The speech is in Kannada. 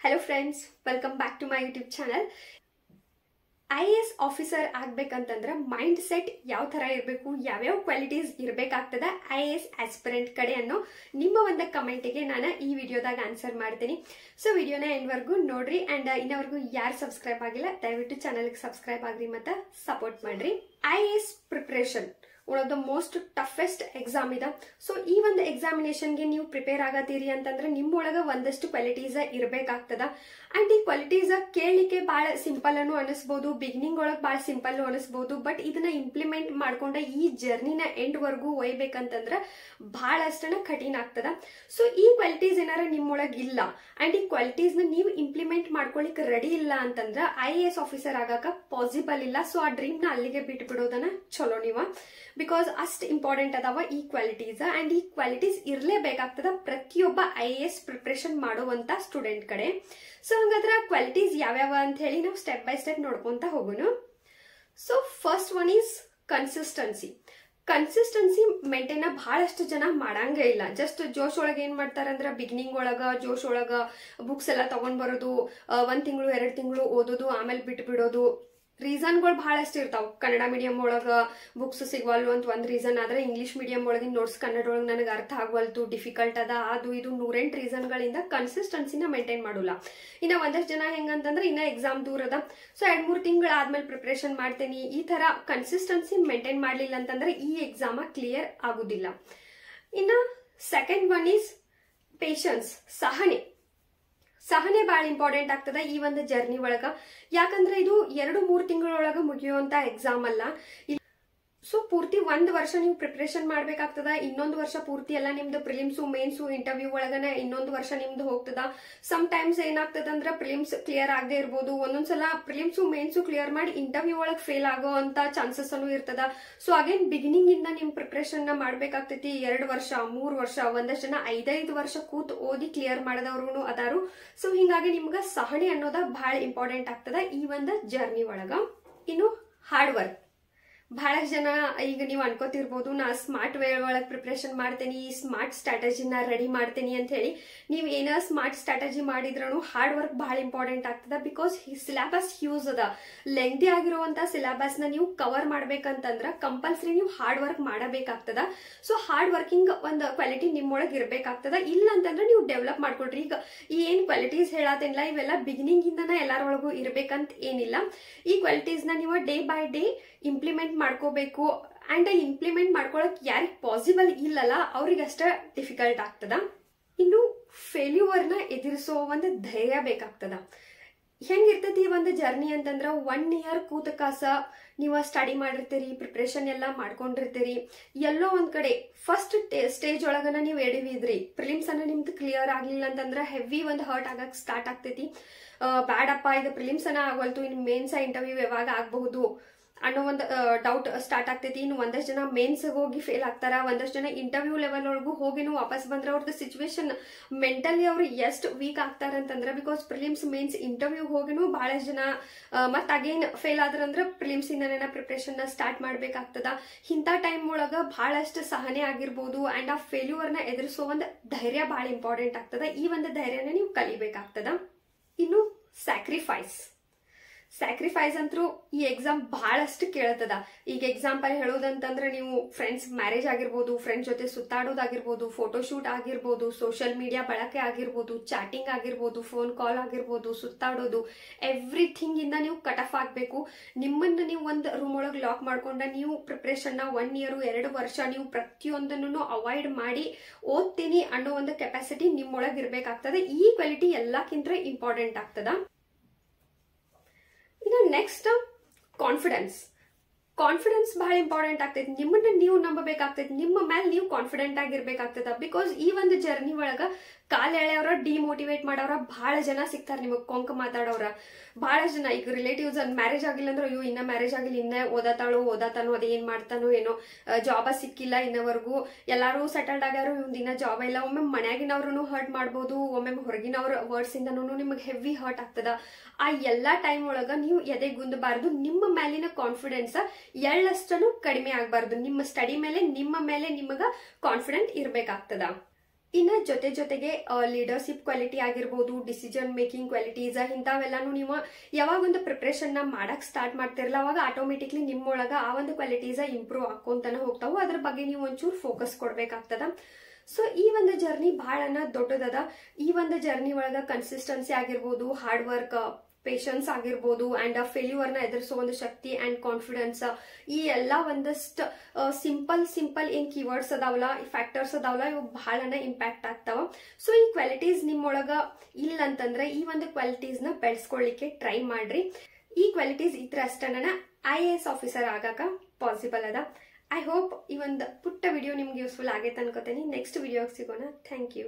Hello friends, welcome back to my YouTube channel. IAS officer ಆಗಬೇಕಂತಂದ್ರೆ ಮೈಂಡ್ ಸೆಟ್ ಯಾವ ತರ ಇರಬೇಕು, ಯಾವ್ಯಾವ ಕ್ವಾಲಿಟೀಸ್ ಇರಬೇಕಾಗ್ತದ IAS ಆಸ್ಪಿರೆಂಟ್ ಕಡೆ ಅನ್ನೋ ನಿಮ್ಮ ಒಂದು ಕಮೆಂಟಿಗೆ ನಾನು ಈ ವಿಡಿಯೋದಾಗ ಆನ್ಸರ್ ಮಾಡ್ತೀನಿ. ಸೊ ವಿಡಿಯೋನ ಎಂಡ್ವರೆಗೂ ನೋಡ್ರಿ ಅಂಡ್ ಇನ್ನವರೆಗೂ ಯಾರು ಸಬ್ಸ್ಕ್ರೈಬ್ ಆಗಿಲ್ಲ ದಯವಿಟ್ಟು ಚಾನಲ್ಗೆ ಸಬ್ಸ್ಕ್ರೈಬ್ ಆಗ್ರಿ ಮತ್ತೆ ಸಪೋರ್ಟ್ ಮಾಡ್ರಿ. IAS preparation one of the most toughest exam ಇದೆ. ಸೊ ಈ ಒಂದು ಎಕ್ಸಾಮಿನೇಷನ್ಗೆ ನೀವು ಪ್ರಿಪೇರ್ ಆಗತ್ತೀರಿ ಅಂತಂದ್ರೆ ನಿಮ್ಮೊಳಗ ಒಂದಷ್ಟು ಕ್ವಾಲಿಟೀಸ್ ಇರಬೇಕಾಗ್ತದ. ಅಂಡ್ ಈ ಕ್ವಾಲಿಟೀಸ್ ಕೇಳಲಿಕ್ಕೆ ಬಹಳ ಸಿಂಪಲ್ ಅನ್ನು ಅನಿಸ್ಬಹುದು, ಬಿಗಿನಿಂಗ್ ಒಳಗೆ ಬಹಳ ಸಿಂಪಲ್ ಅನಿಸ್ಬಹುದು. ಬಟ್ ಇದನ್ನ ಇಂಪ್ಲಿಮೆಂಟ್ ಮಾಡ್ಕೊಂಡ ಈ ಜರ್ನಿನ ಎಂಡ್ ವರ್ಗೂ ಒಯ್ಬೇಕಂತಂದ್ರ ಬಹಳಷ್ಟನ ಕಠಿಣ ಆಗ್ತದ. ಸೊ ಈ ಕ್ವಾಲಿಟೀಸ್ ಏನಾರ ನಿಮ್ಮೊಳಗೆ ಇಲ್ಲ ಅಂಡ್ ಈ ಕ್ವಾಲಿಟೀಸ್ ನ ನೀವು ಇಂಪ್ಲಿಮೆಂಟ್ ಮಾಡ್ಕೊಳಿಕ್ ರೆಡಿ ಇಲ್ಲ ಅಂತಂದ್ರ IAS ಆಫೀಸರ್ ಆಗಾಕ ಪಾಸಿಬಲ್ ಇಲ್ಲ. ಸೊ ಆ ಡ್ರೀಮ್ ನ ಅಲ್ಲಿಗೆ ಬಿಟ್ಟು ಬಿಡೋದನ್ನ ಚಲೋ ನೀವ, ಬಿಕಾಸ್ ಅಷ್ಟು ಇಂಪಾರ್ಟೆಂಟ್ ಅದಾವ ಈ ಕ್ವಾಲಿಟೀಸ್. ಅಂಡ್ ಈ ಕ್ವಾಲಿಟೀಸ್ ಇರ್ಲೇಬೇಕಾಗ್ತದ ಪ್ರತಿಯೊಬ್ಬ IAS ಪ್ರಿಪರೇಷನ್ ಮಾಡುವಂತ ಸ್ಟೂಡೆಂಟ್ ಕಡೆ. ಸೊ ಹಂಗಾದ್ರೆ ಕ್ವಾಲಿಟೀಸ್ ಯಾವ್ಯಾವ ಅಂತ ಹೇಳಿ ನಾವು ಸ್ಟೆಪ್ ಬೈ ಸ್ಟೆಪ್ ನೋಡ್ಕೊಂತ ಹೋಗೋಣ. So first one is consistency. Consistency maintain ಬಹಳಷ್ಟು ಜನ ಮಾಡಂಗೇ ಇಲ್ಲ. ಜಸ್ಟ್ ಜೋಶ್ ಒಳಗೆ ಏನ್ ಮಾಡ್ತಾರಂದ್ರ ಬಿಗಿನಿಂಗ್ ಒಳಗ ಜೋಶ್ ಒಳಗ ಬುಕ್ಸ್ ಎಲ್ಲ ತಗೊಂಡ್ ಬರೋದು, 1 ತಿಂಗಳು 2 ತಿಂಗಳು ಓದೋದು, ಆಮೇಲೆ ಬಿಟ್ಟು ಬಿಡೋದು. ರೀಸನ್ಗಳು ಬಹಳಷ್ಟು ಇರ್ತಾವ. ಕನ್ನಡ ಮೀಡಿಯಂ ಒಳಗ ಬುಕ್ಸ್ ಸಿಗವಲ್ಲು ಅಂತ ಒಂದ್ ರೀಸನ್ ಆದ್ರೆ, ಇಂಗ್ಲಿಷ್ ಮೀಡಿಯಂ ಒಳಗಿನ ನೋಟ್ಸ್ ಕನ್ನಡ ಒಳಗೆ ನನಗೆ ಅರ್ಥ ಆಗವಲ್ತು, ಡಿಫಿಕಲ್ಟ್ ಅದ, ಅದು ಇದು 108 ರೀಸನ್ಗಳಿಂದ ಕನ್ಸಿಸ್ಟೆನ್ಸಿನ ಮೇಂಟೈನ್ ಮಾಡೋಲ್ಲ. ಇನ್ನ ಒಂದಷ್ಟು ಜನ ಹೆಂಗಂತಂದ್ರೆ ಇನ್ನ ಎಕ್ಸಾಮ್ ದೂರ ಅದ, ಸೊ 2-3 ತಿಂಗಳಾದ್ಮೇಲೆ ಪ್ರಿಪರೇಷನ್ ಮಾಡ್ತೇನಿ, ಈ ತರ ಕನ್ಸಿಸ್ಟೆನ್ಸಿ ಮೇಂಟೈನ್ ಮಾಡ್ಲಿಲ್ಲ ಅಂತಂದ್ರೆ ಈ ಎಕ್ಸಾಮ್ ಕ್ಲಿಯರ್ ಆಗುದಿಲ್ಲ. ಇನ್ನ ಸೆಕೆಂಡ್ ಒನ್ ಈಸ್ ಪೇಷನ್ಸ್, ಸಹನೆ ಬಹಳ ಇಂಪಾರ್ಟೆಂಟ್ ಆಗ್ತದ ಈ ಒಂದು ಜರ್ನಿ ಒಳಗ. ಯಾಕಂದ್ರೆ ಇದು 2-3 ತಿಂಗಳೊಳಗ ಮುಗಿಯುವಂತ ಎಕ್ಸಾಮ್ ಅಲ್ಲ. ಸೊ ಪೂರ್ತಿ 1 ವರ್ಷ ನೀವು ಪ್ರಿಪರೇಷನ್ ಮಾಡ್ಬೇಕಾಗ್ತದ. ಇನ್ನೊಂದು ವರ್ಷ ಪೂರ್ತಿ ಎಲ್ಲ ನಿಮ್ದು ಪ್ರಿಲಿಮ್ಸು ಮೇನ್ಸು ಇಂಟರ್ವ್ಯೂ ಒಳಗನ ಇನ್ನೊಂದು ವರ್ಷ ನಿಮ್ದು ಹೋಗ್ತದ. ಸಮ್ ಟೈಮ್ಸ್ ಏನಾಗ್ತದ ಅಂದ್ರೆ ಪ್ರಿಲಿಮ್ಸ್ ಕ್ಲಿಯರ್ ಆಗದೆ ಇರ್ಬೋದು, ಒಂದೊಂದ್ಸಲ ಪ್ರಿಲಿಮ್ಸು ಮೇನ್ಸು ಕ್ಲಿಯರ್ ಮಾಡಿ ಇಂಟರ್ವ್ಯೂ ಒಳಗೆ ಫೇಲ್ ಆಗೋ ಅಂತ ಚಾನ್ಸಸ್ ಅನ್ನು ಇರ್ತದ. ಸೊ ಅಗೇನ್ ಬಿಗಿನಿಂಗ್ ಇಂದ ನಿಮ್ ಪ್ರಿಪರೇಷನ್ ನ ಮಾಡ್ಬೇಕಾಗ್ತೈತಿ. 2 ವರ್ಷ 3 ವರ್ಷ, ಒಂದಷ್ಟು ಜನ 5 ವರ್ಷ ಕೂತ್ ಓದಿ ಕ್ಲಿಯರ್ ಮಾಡದವ್ರು ಅದಾರು. ಸೊ ಹಿಂಗಾಗಿ ನಿಮ್ಗ ಸಹನೆ ಅನ್ನೋದ ಬಹಳ ಇಂಪಾರ್ಟೆಂಟ್ ಆಗ್ತದ ಈ ಒಂದು ಜರ್ನಿ ಒಳಗ. ಇನ್ನು ಹಾರ್ಡ್ ವರ್ಕ್. ಬಹಳಷ್ಟು ಜನ ಈಗ ನೀವು ಅನ್ಕೋತಿರ್ಬೋದು, ನಾ ಸ್ಮಾರ್ಟ್ ವೇ ಒಳಗೆ ಪ್ರಿಪರೇಷನ್ ಮಾಡ್ತೇನಿ, ಸ್ಮಾರ್ಟ್ ಸ್ಟ್ರಾಟಜಿನ ರೆಡಿ ಮಾಡ್ತೇನಿ ಅಂತ ಹೇಳಿ. ನೀವು ಏನ ಸ್ಮಾರ್ಟ್ ಸ್ಟ್ರಾಟಜಿ ಮಾಡಿದ್ರೂ ಹಾರ್ಡ್ ವರ್ಕ್ ಬಹಳ ಇಂಪಾರ್ಟೆಂಟ್ ಆಗ್ತದ. ಬಿಕಾಸ್ ಸಿಲೆಬಸ್ ಹ್ಯೂಸ್ ಅದ, ಲೆಂಗ್ದಿ ಆಗಿರುವಂತ ಸಿಲೆಬಸ್ ನ ನೀವು ಕವರ್ ಮಾಡ್ಬೇಕಂತಂದ್ರ ಕಂಪಲ್ಸರಿ ನೀವು ಹಾರ್ಡ್ ವರ್ಕ್ ಮಾಡಬೇಕಾಗ್ತದ. ಸೊ ಹಾರ್ಡ್ ವರ್ಕಿಂಗ್ ಒಂದು ಕ್ವಾಲಿಟಿ ನಿಮ್ಮೊಳಗೆ ಇರ್ಬೇಕಾಗ್ತದ. ಇಲ್ಲ ಅಂತಂದ್ರೆ ನೀವು ಡೆವಲಪ್ ಮಾಡ್ಕೊಳ್ರಿ. ಈಗ ಈ ಏನ್ ಕ್ವಾಲಿಟೀಸ್ ಹೇಳತ್ತೇನಿಲ್ಲ ಇವೆಲ್ಲ ಬಿಗಿನಿಂಗ್ ಇಂದನ ಎಲ್ಲರೊಳಗೂ ಇರ್ಬೇಕಂತ ಏನಿಲ್ಲ. ಈ ಕ್ವಾಲಿಟೀಸ್ ನ ನೀವು ಡೇ ಬೈ ಡೇ ಇಂಪ್ಲಿಮೆಂಟ್ ಮಾಡ್ಕೋಬೇಕು. ಅಂಡ್ ಇಂಪ್ಲಿಮೆಂಟ್ ಮಾಡ್ಕೊಳಕ್ ಯಾರಿಗೆ ಪಾಸಿಬಲ್ ಇಲ್ಲಲ್ಲ ಅವ್ರಿಗಷ್ಟ ಡಿಫಿಕಲ್ಟ್ ಆಗ್ತದ. ಇನ್ನು ಫೇಲ್ಯೂರ್ ನ ಎದುರಿಸೋ ಒಂದು ಧೈರ್ಯ ಬೇಕಾಗ್ತದ. ಹೆಂಗಿರ್ತೈತಿ ಒಂದು ಜರ್ನಿ ಅಂತಂದ್ರ 1 ಇಯರ್ ಕೂತ ಕಾಸ ನೀವು ಸ್ಟಡಿ ಮಾಡಿರ್ತೀರಿ, ಪ್ರಿಪರೇಷನ್ ಎಲ್ಲ ಮಾಡ್ಕೊಂಡಿರ್ತೀರಿ. ಎಲ್ಲೋ ಒಂದ್ ಕಡೆ ಫಸ್ಟ್ ಸ್ಟೇಜ್ ಒಳಗನ ನೀವು ಎಡಿವಿದ್ರಿ, ಪ್ರಿಲಿಮ್ಸ್ ಅನ್ನ ನಿಮ್ದು ಕ್ಲಿಯರ್ ಆಗ್ಲಿಲ್ಲ ಅಂತಂದ್ರ ಹೆವಿ ಒಂದು ಹರ್ಟ್ ಆಗಕ್ ಸ್ಟಾರ್ಟ್ ಆಗ್ತೈತಿ. ಬ್ಯಾಡಪ್ಪ ಇದು ಪ್ರಿಲಿಮ್ಸ್ ಅನ್ನ ಆಗವಲ್ತು, ಇನ್ ಮೇನ್ಸ್ ಇಂಟರ್ವ್ಯೂ ಯಾವಾಗ ಆಗಬಹುದು ಅನ್ನೋ ಒಂದು ಡೌಟ್ ಸ್ಟಾರ್ಟ್ ಆಗ್ತೈತಿ. ಇನ್ನು ಒಂದಷ್ಟು ಜನ ಮೇನ್ಸ್ ಹೋಗಿ ಫೇಲ್ ಆಗ್ತಾರ, ಒಂದಷ್ಟು ಜನ ಇಂಟರ್ವ್ಯೂ ಲೆವೆಲ್ ಒಳಗೂ ಹೋಗಿನೂ ವಾಪಸ್ ಬಂದ್ರೆ ಅವ್ರದ್ದು ಸಿಚುವೇಶನ್ ಮೆಂಟಲಿ ಅವ್ರು ಎಷ್ಟು ವೀಕ್ ಆಗ್ತಾರ ಅಂತಂದ್ರೆ, ಬಿಕಾಸ್ ಪ್ರಿಲಿಮ್ಸ್ ಮೇನ್ಸ್ ಇಂಟರ್ವ್ಯೂ ಹೋಗಿನೂ ಬಹಳಷ್ಟು ಜನ ಮತ್ ಅಗೇನ್ ಫೇಲ್ ಆದ್ರಂದ್ರ ಪ್ರಿಲಿಮ್ಸ್ ಇಂದನೇ ಪ್ರಿಪರೇಷನ್ ನ ಸ್ಟಾರ್ಟ್ ಮಾಡ್ಬೇಕಾಗ್ತದ. ಇಂಥ ಟೈಮ್ ಒಳಗ ಬಹಳಷ್ಟು ಸಹನೆ ಆಗಿರ್ಬೋದು ಅಂಡ್ ಆ ಫೇಲ್ಯೂರ್ ನ ಎದುರಿಸೋ ಒಂದು ಧೈರ್ಯ ಬಹಳ ಇಂಪಾರ್ಟೆಂಟ್ ಆಗ್ತದ. ಈ ಒಂದು ಧೈರ್ಯನ ನೀವು ಕಲಿಬೇಕಾಗ್ತದ. ಇನ್ನು ಸ್ಯಾಕ್ರಿಫೈಸ್ ಅಂತೂ ಈ ಎಕ್ಸಾಮ್ ಬಹಳಷ್ಟು ಕೇಳತದ. ಈಗ ಎಕ್ಸಾಂಪಲ್ ಹೇಳೋದಂತಂದ್ರೆ ನೀವು ಫ್ರೆಂಡ್ಸ್ ಮ್ಯಾರೇಜ್ ಆಗಿರ್ಬೋದು, ಫ್ರೆಂಡ್ಸ್ ಜೊತೆ ಸುತ್ತಾಡೋದಾಗಿರ್ಬೋದು, ಫೋಟೋಶೂಟ್ ಆಗಿರ್ಬೋದು, ಸೋಷಿಯಲ್ ಮೀಡಿಯಾ ಬಳಕೆ ಆಗಿರ್ಬೋದು, ಚಾಟಿಂಗ್ ಆಗಿರ್ಬೋದು, ಫೋನ್ ಕಾಲ್ ಆಗಿರ್ಬೋದು, ಸುತ್ತಾಡೋದು, ಎವ್ರಿಥಿಂಗ್ ಇಂದ ನೀವು ಕಟ್ ಆಫ್ ಆಗ್ಬೇಕು. ನಿಮ್ಮನ್ನ ನೀವು ಒಂದು ರೂಮ್ ಒಳಗೆ ಲಾಕ್ ಮಾಡ್ಕೊಂಡ ನೀವು ಪ್ರಿಪರೇಷನ್ ನ 1 ಇಯರ್ 2 ವರ್ಷ ನೀವು ಪ್ರತಿಯೊಂದನ್ನು ಅವಾಯ್ಡ್ ಮಾಡಿ ಓದ್ತೀನಿ ಅನ್ನೋ ಒಂದು ಕೆಪಾಸಿಟಿ ನಿಮ್ಮೊಳಗೆ ಇರ್ಬೇಕಾಗ್ತದೆ. ಈ ಕ್ವಾಲಿಟಿ ಎಲ್ಲಕ್ಕಿಂತ ಇಂಪಾರ್ಟೆಂಟ್ ಆಗ್ತದ. ಇನ್ನು ನೆಕ್ಸ್ಟ್ ಕಾನ್ಫಿಡೆನ್ಸ್ ಬಹಳ ಇಂಪಾರ್ಟೆಂಟ್ ಆಗ್ತೈತಿ. ನಿಮ್ಮನ್ನ ನೀವು ನಂಬಬೇಕಾಗ್ತೈತಿ, ನಿಮ್ಮ ಮೇಲೆ ನೀವು ಕಾನ್ಫಿಡೆಂಟ್ ಆಗಿರ್ಬೇಕಾಗ್ತದ. ಬಿಕಾಸ್ ಈ ಒಂದು ಜರ್ನಿ ಒಳಗ ಕಾಲ್ ಎಳೆಯವ್ರ ಡಿಮೋಟಿವೇಟ್ ಮಾಡೋರ ಬಹಳ ಜನ ಸಿಗ್ತಾರ, ನಿಮಗ್ ಕೊಂಕ ಮಾತಾಡೋರ ಬಹಳಷ್ಟು ಜನ. ಈಗ ರಿಲೇಟಿವ್ಸ್ ಮ್ಯಾರೇಜ್ ಆಗಿಲ್ಲ ಅಂದ್ರೆ ಅಯ್ಯೋ ಇನ್ನ ಮ್ಯಾರೇಜ್ ಆಗಿಲ್ಲ, ಇನ್ನ ಓದಾತಾನೋ ಅದೇನ್ ಮಾಡ್ತಾನೋ ಏನೋ, ಜಾಬ ಸಿಕ್ಕಿಲ್ಲ ಇನ್ನವರೆಗೂ, ಎಲ್ಲಾರು ಸೆಟಲ್ಡ್ ಆಗ್ಯಾರು, ಇವ್ನ ಇನ್ನ ಜಾಬ ಇಲ್ಲ. ಒಮ್ಮೆ ಮನ್ಯಾಗಿನವ್ರು ಹರ್ಟ್ ಮಾಡ್ಬೋದು, ಒಮ್ಮೆ ಹೊರಗಿನವ್ರ ವರ್ಡ್ಸ್ ಇಂದನೂ ನಿಮಗೆ ಹೆವಿ ಹರ್ಟ್ ಆಗ್ತದ. ಆ ಎಲ್ಲಾ ಟೈಮ್ ಒಳಗ ನೀವು ಎದೆಗುಂದಬಾರ್ದು. ನಿಮ್ಮ ಮೇಲಿನ ಕಾನ್ಫಿಡೆನ್ಸ್ ಎಳ್ಳಷ್ಟನು ಕಡಿಮೆ ಆಗ್ಬಾರ್ದು. ನಿಮ್ಮ ಸ್ಟಡಿ ಮೇಲೆ ನಿಮ್ಮ ಮೇಲೆ ನಿಮಗ ಕಾನ್ಫಿಡೆಂಟ್ ಇರ್ಬೇಕಾಗ್ತದ. ಇನ್ನ ಜೊತೆಗೆ ಲೀಡರ್ಶಿಪ್ ಕ್ವಾಲಿಟಿ ಆಗಿರ್ಬೋದು, ಡಿಸಿಷನ್ ಮೇಕಿಂಗ್ ಕ್ವಾಲಿಟೀಸ್ ಇಂಥವೆಲ್ಲಾನು ನೀವು ಯಾವಾಗ ಒಂದು ಪ್ರಿಪ್ರೇಷನ್ ನ ಮಾಡಕ್ ಸ್ಟಾರ್ಟ್ ಮಾಡ್ತಿರಲ್ಲ ಅವಾಗ ಆಟೋಮೆಟಿಕ್ಲಿ ನಿಮ್ಮೊಳಗ ಆ ಒಂದು ಕ್ವಾಲಿಟೀಸ್ ಇಂಪ್ರೂವ್ ಆಕೊಂತಾನೆ ಹೋಗ್ತಾವು. ಅದ್ರ ಬಗ್ಗೆ ನೀವು ಒಂಚೂರು ಫೋಕಸ್ ಕೊಡ್ಬೇಕಾಗ್ತದ. ಸೊ ಈ ಒಂದು ಜರ್ನಿ ಬಹಳನ ದೊಡ್ಡದದ. ಈ ಒಂದು ಜರ್ನಿ ಒಳಗ ಕನ್ಸಿಸ್ಟೆನ್ಸಿ ಆಗಿರ್ಬೋದು, ಹಾರ್ಡ್ ವರ್ಕ್, ಪೇಷನ್ಸ್ ಆಗಿರ್ಬೋದು, ಅಂಡ್ ಫೇಲ್ಯೂರ್ ನ ಎದುರಿಸೋ ಒಂದು ಶಕ್ತಿ ಅಂಡ್ ಕಾನ್ಫಿಡೆನ್ಸ್, ಈ ಎಲ್ಲಾ ಒಂದಷ್ಟು ಸಿಂಪಲ್ ಏನ್ ಕೀವರ್ಡ್ಸ್ ಅದಾವಲ್ಲ, ಫ್ಯಾಕ್ಟರ್ಸ್ ಅದಾವಲ್ಲ, ಇವು ಬಹಳನ ಇಂಪ್ಯಾಕ್ಟ್ ಆಗ್ತಾವ. ಸೊ ಈ ಕ್ವಾಲಿಟೀಸ್ ನಿಮ್ಮೊಳಗ ಇಲ್ಲ ಅಂತಂದ್ರೆ ಈ ಒಂದು ಕ್ವಾಲಿಟೀಸ್ ನ ಬೆಳೆಸ್ಕೊಳ್ಳಿಕ್ಕೆ ಟ್ರೈ ಮಾಡ್ರಿ. ಈ ಕ್ವಾಲಿಟೀಸ್ ಇದ್ರ ಅಷ್ಟನ IAS ಆಫೀಸರ್ ಆಗಾಕ ಪಾಸಿಬಲ್ ಅದ. ಐ ಹೋಪ್ ಈ ಒಂದು ಪುಟ್ಟ ವಿಡಿಯೋ ನಿಮ್ಗೆ ಯೂಸ್ಫುಲ್ ಆಗೈತೆ ಅನ್ಕೋತೀನಿ. ನೆಕ್ಸ್ಟ್ ವಿಡಿಯೋಗೆ ಸಿಗೋಣ. Thank you.